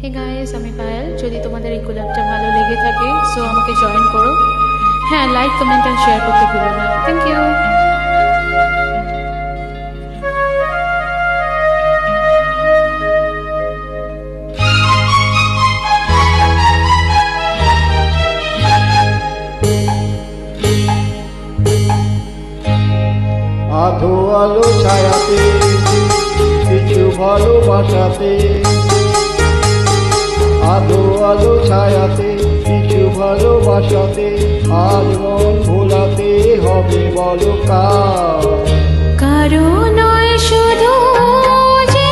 Hey guys, আমি পায়েল। যদি তোমাদের এই কোলাপটা ভালো লেগে থাকে সো আমাকে জয়েন করো। হ্যাঁ, লাইক, কমেন্ট অ্যান্ড শেয়ার করতে ভুলো না। Thank you. আধো আলো ছায়াতে কিছু ভালোবাসাতে, আধো আলো ছায়াতে কিছু ভালোবাসাতে, আজ মন ভোলাতে হবে বলো কার? কারো নয় শুধু যে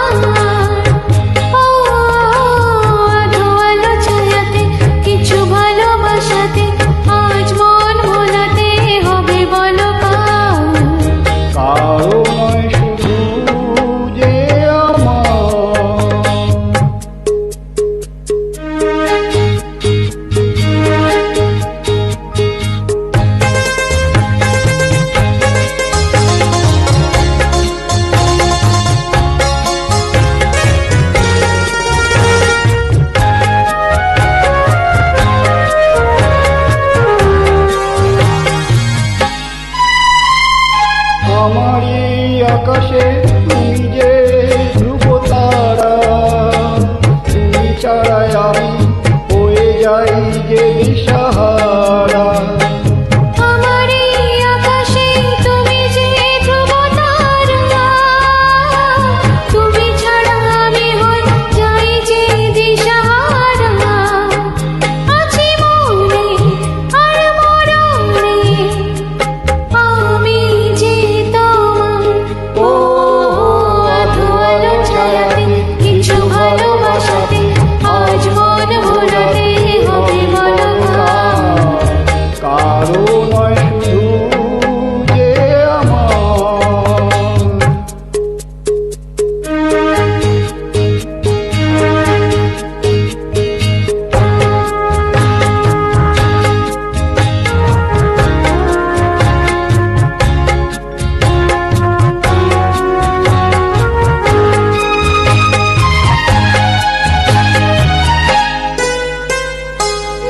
আমার, ও আধো আলো ছায়াতে কিছু ভালোবাসাতে, আজ মন ভোলাতে হবে বলো কার? কারো নয় শুধু যে আমার। আমারই আকাশে তুমি যে ধ্রুব তারা, তুমি ছাড়াই আমি হয়ে যাই যে দিশাহারা। আমার এই আকাশে তুমি যে ধ্রুব তারা, তুমি ছাড়া আমি হই যাই যে দিশাহারা। আছি মনে আর মরণে আমি যে তোমার, ও আধো আলো ছায়াতে কিছু ভালোবাসাতে, আজ মন ভোলাতে হবে বলো কার? কারো নয় শুধু যে আমার।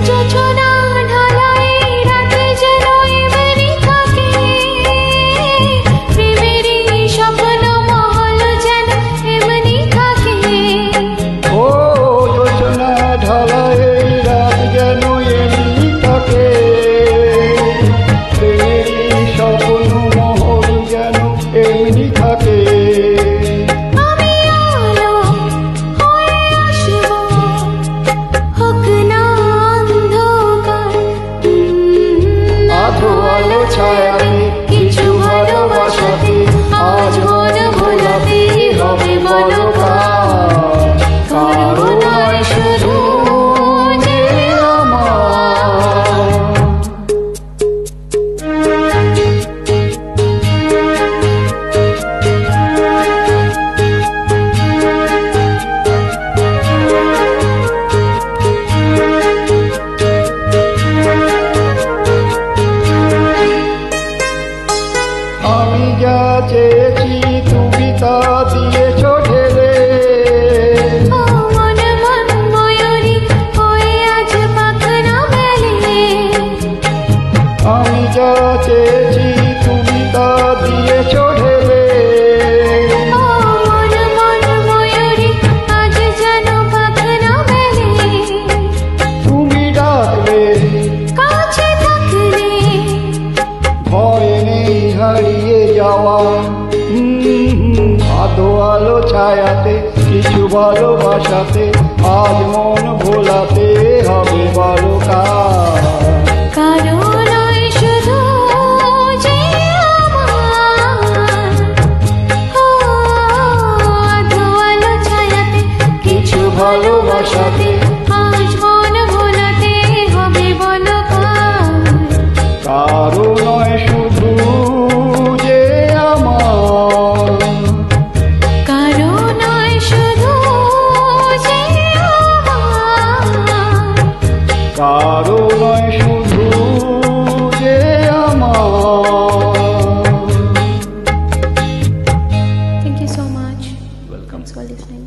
যোজনা ঢালাই রাতে যেন এমনি থাকে, প্রেমেরই স্বপ্ন মহল যেন এমনি থাকে। ও যোজনা ঢালাই রাত যেন এমনি থাকে, প্রেমেরই স্বপ্ন মহল যেন এমনি থাকে। আমি আলো হয়ে আসব, হোক না অন্ধকার। আধো আলো ছায়াতে কিছু ভালোবাসাতে, আজ মন ভোলাতে হবে বলো কার? কারো নয় শুধু যে আমার। আমি যা চেয়েছি তুমি তা দিয়েছ ঢেলে, ও মন মন ময়ূরী হয়ে আজ পাখনা মেলে। আমি যা চেয়েছি তুমি তা দিয়েছ ঢেলে। ও মন মন ময়ূরী আজ যেন পাখনা মেলে। তুমি ডাকলে কাছে থাকলে ভয় নেই হারিয়ে যাওয়া। আধো আলো ছায়াতে কিছু ভালোবাসাতে, আজ মন ভোলাতে হবে বলো কার? কারো নয় শুধু যে আমার, ও আধো আলো ছায়াতে কিছু ভালোবাসাতে, আজ মন ভোলাতে হবে বলো কার? কারো নয় শুধু যে আমার। কারো নয় শুধু যে আমার, কারো নয় শুধু যে আমার। Thank you so much. Welcome. Thanks for listening.